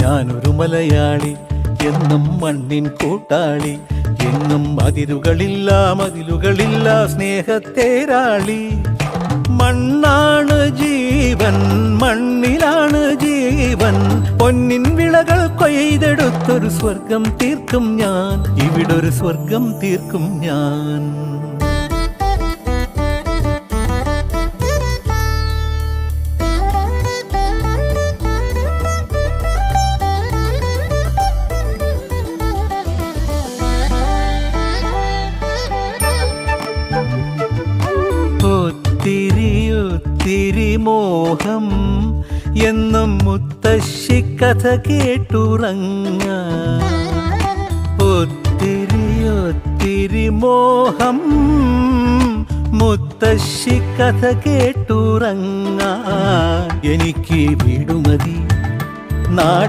ഞാനൊരു മലയാളി, എന്നും മണ്ണിൻ കൂട്ടാളി, എന്നും മതിലുകളില്ല സ്നേഹത്തേരാളി. മണ്ണാണ് ജീവൻ, മണ്ണിലാണ് ജീവൻ, പൊന്നിൻ വിളകൾ കൊയ്തെടുത്തൊരു സ്വർഗം തീർക്കും ഞാൻ, ഇവിടൊരു സ്വർഗം തീർക്കും ഞാൻ. ഒത്തിരി മോഹം എന്നും മുത്തശ്ശി കഥ കേട്ടുറങ്ങാൻ. ഒത്തിരി മോഹം മുത്തശ്ശി കഥ കേട്ടുറങ്ങാൻ. എനിക്ക് വീടുമതി നാടി